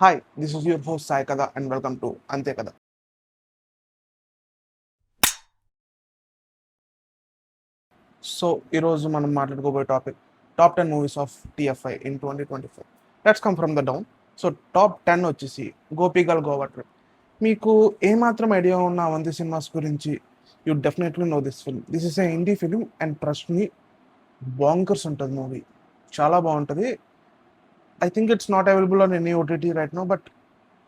Hi, this is your host Sai Kada and welcome to Ante Kada. So ఈరోజు మనం మాట్లాడుకోబోయే top 10 movies of TFI in 2025. Let's come from the down. So top 10 వచ్చేసి Gopigal Goa trip. మీకు ఏమాత్రం idea ఉన్న Avanthi cinemas గురించి you definitely know this film. This is a Hindi film and trust me bonkers ఉంటుంది movie. చాలా బాగుంటుంది. I think it's not available on any OTT right no, but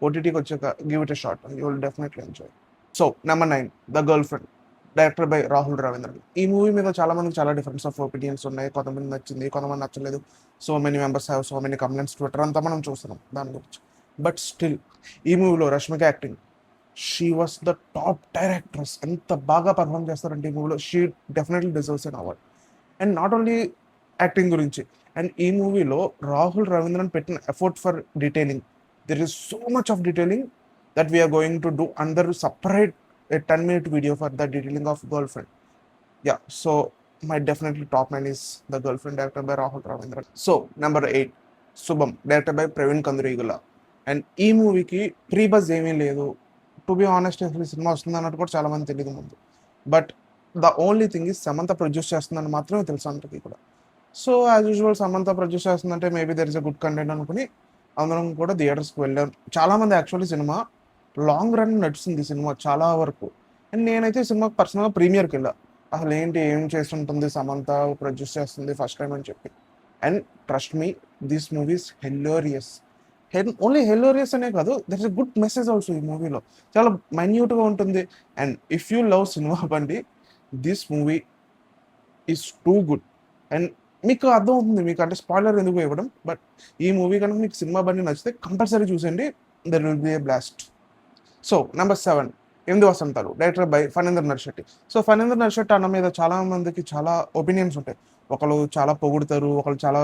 ఓటీటీకి వచ్చాక give it a shot, you will definitely enjoy. So number 9, the girl friend, director by Rahul Ravindran. ఈ movie మీద చాలా మందికి చాలా డిఫరెన్స్ ఆఫ్ ఒపీనియన్స్ ఉన్నాయి. కొంతమంది నచ్చింది, కొంతమంది నచ్చలేదు. So many members have so many complaints, Twitter అంతా మనం చూస్తున్నాం దాని గురించి. బట్ స్టిల్ ఈ మూవీలో Rashmika acting, she was the top directors. ఎంత బాగా పర్ఫామ్ చేస్తారంటే ఈ మూవీలో, she definitely deserves an award. And not only acting గురించి, అండ్ ఈ మూవీలో రాహుల్ రవీంద్రన్ పెట్టిన effort for detailing, there is so much of detailing that we are going to do under separate a 10-minute video for the detailing of girlfriend. Yeah, so my definitely top 9 is the girlfriend, directed by Rahul Ravindran. So number 8, Subham, directed by Praveen Kandirigula. And ఈ మూవీకి pre buzz ఏమీ లేదు. To be honest, అసలు ఈ cinema వస్తుంది అన్నట్టు కూడా చాలా మంది తెలియదు ముందు. But the only thing is Samantha produce చేస్తుందని మాత్రమే తెలుసు అందరికీ కూడా. So as usual Samantha produce చేస్తుందంటే maybe there is a good content అనుకుని అందరం కూడా థియేటర్స్కి వెళ్ళాం. చాలామంది యాక్చువల్లీ సినిమా లాంగ్ రన్ నడుస్తుంది సినిమా చాలా వరకు. అండ్ నేనైతే సినిమాకి పర్సనల్గా ప్రీమియర్కి వెళ్ళా. అసలు ఏంటి, ఏం చేస్తుంటుంది సమంత, ప్రొడ్యూస్ చేస్తుంది ఫస్ట్ టైం అని చెప్పి. And trust me, this movies hilarious. Only hilarious అనే కాదు, there is a good message also ఈ మూవీలో. చాలా మైన్యూట్గా ఉంటుంది. And if you love cinema Bandi, this movie is too good. And మీకు అర్థం అవుతుంది, మీకు అంటే స్పాయిలర్ ఎందుకు ఇవ్వడం, బట్ ఈ మూవీ కనుక మీకు సినిమా బండి నచ్చితే కంపల్సరీ చూసండి, there will be a blast. So number 7, 8 Vasantalu, director by Phanindra Narsetti. So Phanindra Narsetti అన్న మీద చాలా మందికి చాలా ఒపీనియన్స్ ఉంటాయి. ఒకళ్ళు చాలా పొగుడుతారు, ఒకళ్ళు చాలా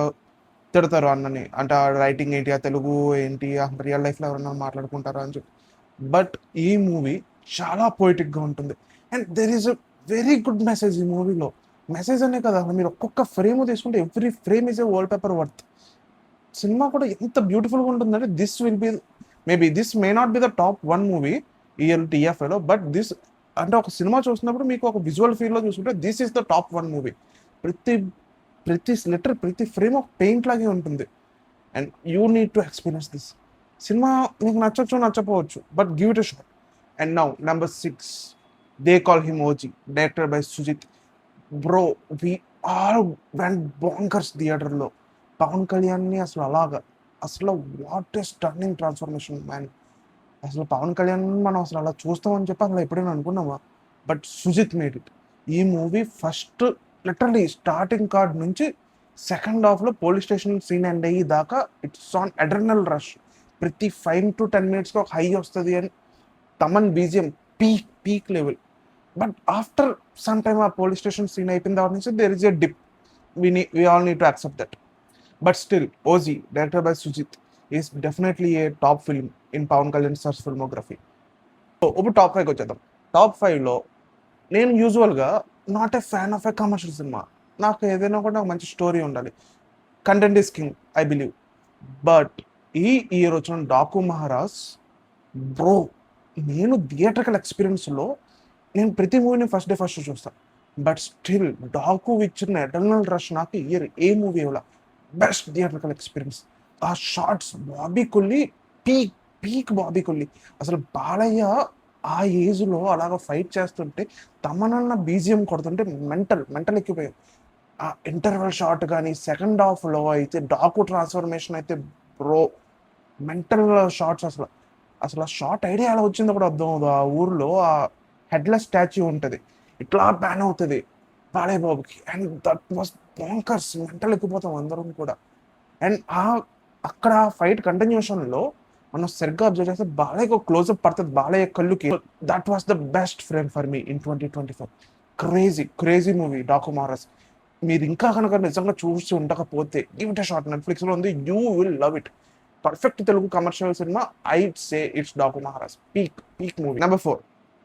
తిడతారు అన్నని. అంటే రైటింగ్ ఏంటి, ఆ తెలుగు ఏంటి, రియల్ లైఫ్లో ఎవరన్నా మాట్లాడుకుంటారా అని చెప్పి. బట్ ఈ మూవీ చాలా పొయిటిక్గా ఉంటుంది. And there is a very good message ఈ మూవీలో. మెసేజ్ అనే కదా, మీరు ఒక్కొక్క ఫ్రేమ్ తీసుకుంటే every frame is a wallpaper worth. Cinema కూడా ఎంత బ్యూటిఫుల్గా ఉంటుందంటే this will be, maybe this may not be the top 1 movie టీఎఫ్ఐలో, బట్ దిస్ అంటే ఒక సినిమా చూసినప్పుడు మీకు ఒక విజువల్ ఫీల్లో చూసుకుంటే this is the top 1 movie. ప్రతి ప్రతి లిటర్ ప్రతి ఫ్రేమ్ ఆఫ్ పెయింట్ లాగే ఉంటుంది. And you need to experience this. Cinema మీకు నచ్చచ్చు నచ్చపోవచ్చు, but give it a shot. And now number 6, they call him OG, director by Sujeeth. Bro, we all went bonkers థియేటర్లో. పవన్ కళ్యాణ్ని అసలు అలాగా, అసలు what is turning transformation man. అసలు పవన్ కళ్యాణ్ మనం అసలు అలా చూస్తామని చెప్పి అసలు ఎప్పుడైనా అనుకున్నామా? But Sujeeth made it. ఈ movie first literally starting card నుంచి సెకండ్ హాఫ్లో పోలీస్ స్టేషన్ సీన్ ఎండ్ అయ్యి దాకా ఇట్స్ ఆన్ అడ్రినల్ రష్. ప్రతి 5 to 10 మినిట్స్కి ఒక హై వస్తుంది. అని Thaman BGM peak peak level. But after some time ఆ పోలీస్ స్టేషన్ సీన్ అయిపోయిన తర్వాత నుంచి there is a dip. We all need to accept that. But still OG, director by Sujeeth, is definitely a top film in Pawan Kalyan sir's filmography. So ఇప్పుడు top 5కి వచ్చేద్దాం. Top 5లో నేను usually not a fan of a commercial సినిమా. నాకు ఏదైనా కూడా ఒక మంచి స్టోరీ ఉండాలి. Content is king, I believe. But ఈ ఇయర్ వచ్చిన డాకు మహారాజ్, బ్రో, నేను థియేటర్కల్ ఎక్స్పీరియన్స్లో నేను ప్రతి మూవీని ఫస్ట్ డే ఫస్ట్ చూస్తాను. బట్ స్టిల్ డాకు ఇచ్చిన ఎటర్నల్ రష్ నాకు ఇయర్ ఏ మూవీ ఇవ్వాల. Best theatrical experience. ఆ shots, Bobby Kolli peak peak Bobby Kolli. అసలు బాలయ్య ఆ ఏజ్లో అలాగ ఫైట్ చేస్తుంటే తమనన్న బీజిఎం కొడుతుంటే మెంటల్ ఎక్కిపోయాం. ఆ ఇంటర్వెల్ షాట్ కానీ సెకండ్ హాఫ్లో అయితే డాకు ట్రాన్స్ఫర్మేషన్ అయితే బ్రో, మెంటల్ షార్ట్స్. అసలు అసలు ఆ షార్ట్ ఐడియా ఎలా వచ్చిందో కూడా అర్థం అవుతుంది. ఆ ఊర్లో ఆ హెడ్లెస్ స్టాచ్యూ ఉంటుంది, ఇట్లా బ్యాన్ అవుతుంది బాలయ్య బాబుకి. And that was bonkers, mental ఎక్కిపోతాం అందరం కూడా. అండ్ అక్కడ ఫైట్ కంటిన్యూషన్లో మనం సరిగ్గా అబ్జర్వ్ చేస్తే బాలయ్య క్లోజ్అప్ పడుతుంది బాలయ్య కళ్ళుకి. That was the best frame for me in 2025. Crazy movie Daaku Maharaj. మీరు ఇంకా కనుక నిజంగా చూసి ఉండకపోతే గివ్ ఇట్ ఎ షాట్. నెట్ఫ్లిక్స్లో ఉంది, you will love it. Perfect Telugu commercial cinema, I say it's Daaku Maharaj. Peak movie. Number 4,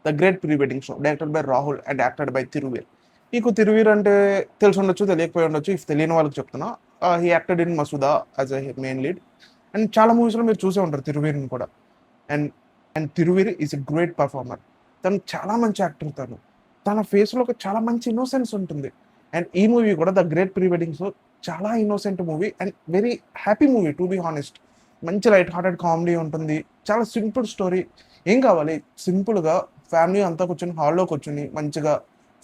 the great pre wedding show, directed by Rahul and acted by Thiruveer. మీకు తిరువీర్ అంటే తెలిసి ఉండొచ్చు, తెలియకపోయి ఉండొచ్చు. ఇఫ్ తెలియని వాళ్ళకి చెప్తున్నా, he acted in Masooda as a main lead. And చాలా మూవీస్లో మీరు చూసే ఉంటారు తిరువీరుని కూడా. And and Thiruveer is a great performer. తను చాలా మంచి యాక్టర్. తన ఫేస్లో ఒక చాలా మంచి ఇన్నోసెన్స్ ఉంటుంది. అండ్ ఈ మూవీ కూడా ద గ్రేట్ ప్రీ వెడ్డింగ్స్లో చాలా innocent movie and very happy movie to be honest. మంచి లైట్ హార్టెడ్ కామెడీ ఉంటుంది. చాలా సింపుల్ స్టోరీ. ఏం కావాలి, సింపుల్గా ఫ్యామిలీ అంతా కూర్చొని హాల్లో కూర్చొని మంచిగా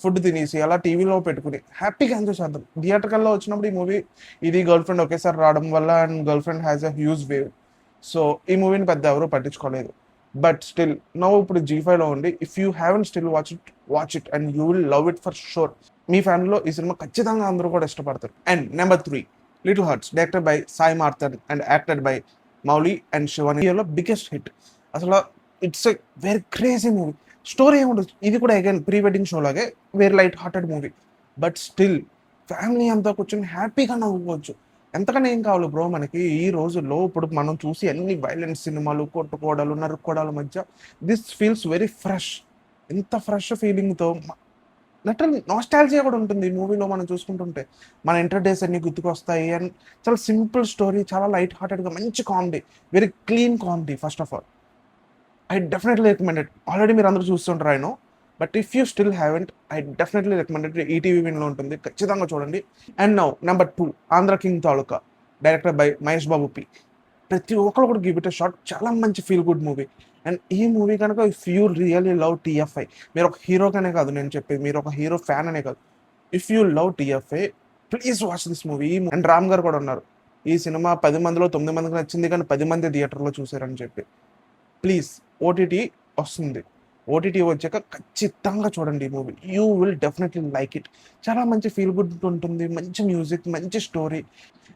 ఫుడ్ తినేసి అలా టీవీలో పెట్టుకుని హ్యాపీగా ఎంజాయ్ చేద్దాం. థియేటర్కల్లో వచ్చినప్పుడు ఈ మూవీ ఇది గర్ల్ ఫ్రెండ్ ఒకేసారి రావడం వల్ల and girl friend has a huge wave. So ఈ మూవీని పెద్ద ఎవరు పట్టించుకోలేదు. బట్ స్టిల్ నో ఇప్పుడు G5లో ఉంది. If you haven't still watch it and you will love it for sure. మీ ఫ్యామిలీలో ఈ సినిమా ఖచ్చితంగా అందరూ కూడా ఇష్టపడతారు. And number 3 little hearts, directed by Sai Marthand and acted by Mouli and Shivani. ఇండియాలో బిగ్గెస్ట్ హిట్. అసలు it's a very crazy movie. Story ఏముండదు, ఇది కూడా అగైన్ ప్రీ వెడ్డింగ్ షో లాగే very light hearted movie. But still family అంతా కూర్చొని హ్యాపీగా నవ్వుకోవచ్చు. ఎంతకన్నా ఏం కావాలి బ్రో మనకి ఈ రోజుల్లో. ఇప్పుడు మనం చూసి అన్ని వైలెంట్ సినిమాలు, కొట్టుకోవడాలు, నరుక్కోవడాల మధ్య దిస్ ఫీల్స్ వెరీ ఫ్రెష్. ఎంత ఫ్రెష్ ఫీలింగ్తో లిటరల్ నాస్టాలజియా కూడా ఉంటుంది ఈ మూవీలో మనం చూసుకుంటుంటే. మన ఇంటర్ డేస్ అన్ని గుర్తుకొస్తాయి. అండ్ చాలా సింపుల్ స్టోరీ, చాలా లైట్ హార్టెడ్గా మంచి comedy, very clean comedy. First of all I definitely recommended. Already మీరు అందరూ చూస్తుంటారు I know. But if you still haven't, I definitely recommended. ETV విన్లో ఉంటుంది, ఖచ్చితంగా చూడండి. And now number 2 Andhra king Taluka, director by Mahesh Babu P. ప్రతి ఒక్కరు కూడా గివ్ ఇట్ ఎ షాట్. చాలా మంచి ఫీల్ గుడ్ మూవీ. అండ్ ఈ మూవీ కనుక if you really love TFI, మీరు ఒక హీరోగానే కాదు నేను చెప్పేది, మీరు ఒక హీరో ఫ్యాన్ అనే కాదు, if you love TFI please watch this movie. And Ram గారు కూడా ఉన్నారు. ఈ సినిమా 10 మందిలో 9 మందికి నచ్చింది, కానీ 10 మంది థియేటర్లో చూసారని చెప్పి. ప్లీజ్ ఓటీటీ వస్తుంది, ఓటీటీ వచ్చాక ఖచ్చితంగా చూడండి ఈ movie. You will definitely like it. చాలా మంచి ఫీల్ గుడ్ ఉంటుంది, మంచి మ్యూజిక్, మంచి స్టోరీ.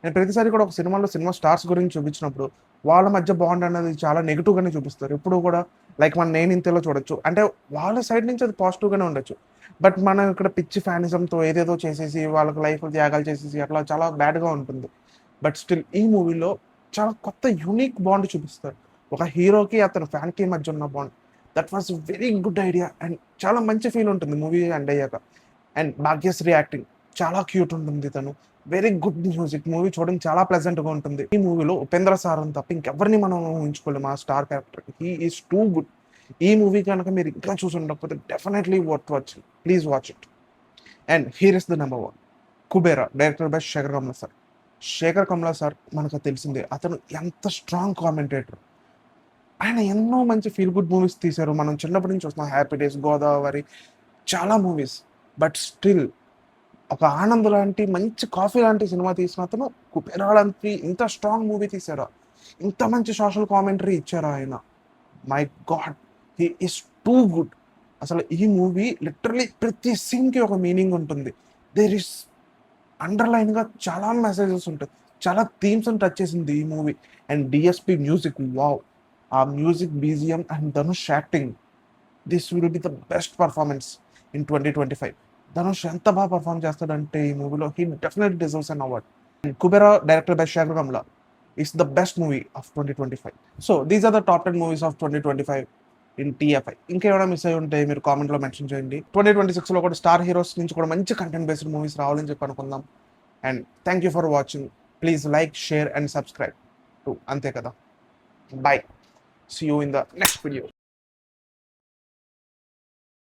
నేను ప్రతిసారి కూడా ఒక సినిమా స్టార్స్ గురించి చూపించినప్పుడు వాళ్ళ మధ్య బాండ్ అనేది చాలా నెగిటివ్గానే చూపిస్తారు ఎప్పుడు కూడా. లైక్ మన నేను ఇంతలో చూడొచ్చు అంటే వాళ్ళ సైడ్ నుంచి అది పాజిటివ్గానే ఉండొచ్చు. బట్ మనం ఇక్కడ పిచ్చి ఫ్యానిజంతో ఏదేదో చేసేసి వాళ్ళకి లైఫ్ త్యాగాలు చేసేసి అట్లా చాలా బ్యాడ్గా ఉంటుంది. బట్ స్టిల్ ఈ మూవీలో చాలా కొత్త యూనిక్ బాండ్ చూపిస్తారు. ఒక హీరోకి అతని ఫ్యాన్కి మధ్య ఉన్న bond, that was very good idea. And చాలా మంచి ఫీల్ ఉంటుంది మూవీ ఎండ్ అయ్యాక. అండ్ భాగ్యశ్రీ యాక్టింగ్ చాలా క్యూట్ ఉంటుంది. తను వెరీ గుడ్ మ్యూజిక్. మూవీ చూడడానికి చాలా ప్లెజెంట్గా ఉంటుంది. ఈ మూవీలో ఉపేంద్ర సారన్ తప్ప ఇంకెవరిని మనం ఊహించుకోలేము ఆ star character. He is too good. ఈ మూవీ కనుక మీరు ఇంకా చూసి ఉండకపోతే definitely worth watch. Please watch it. And here is the number 1 Kubera, director by Shekhar Kammula sir. Shekhar Kammula sir మనకు తెలిసిందే, అతను ఎంత స్ట్రాంగ్ కామెంటేటర్. ఆయన ఎన్నో మంచి ఫీల్ గుడ్ మూవీస్ తీశారు. మనం చిన్నప్పటి నుంచి చూస్తున్నాం, హ్యాపీ డేస్, గోదావరి, చాలా మూవీస్. బట్ స్టిల్ ఒక ఆనంద్ లాంటి మంచి కాఫీ లాంటి సినిమా తీసిన అతను కుబేరా లాంటి ఇంత స్ట్రాంగ్ మూవీ తీశారా, ఇంత మంచి సోషల్ కామెంటరీ ఇచ్చారా ఆయన. My God, he is too good. అసలు ఈ మూవీ లిటరలీ ప్రతి సీన్కి ఒక మీనింగ్ ఉంటుంది. దేర్ ఇస్ అండర్లైన్గా చాలా మెసేజెస్ ఉంటాయి, చాలా థీమ్స్ని టచ్ చేసింది ఈ మూవీ. And DSP music, wow. ఆ music, BGM and Dhanush acting, this will be the best performance in 2025. Dhanush ఎంత బాగా పర్ఫార్మ్ చేస్తాడంటే ఈ మూవీలో he definitely deserves an award. And Kubera, director by Shekhar Kammula, is the best movie of 2025. So these are the top 10 movies of 2025 in TFI. ఇంకేమైనా miss అయ్యి ఉంటే మీరు కామెంట్లో మెన్షన్ చేయండి. 2026లో కూడా స్టార్ హీరోస్ నుంచి కూడా మంచి కంటెంట్ బేస్డ్ మూవీస్ రావాలని చెప్పి అనుకుందాం. And thank you for watching. Please like, share and subscribe to అంతే కదా. Bye. See you in the next video.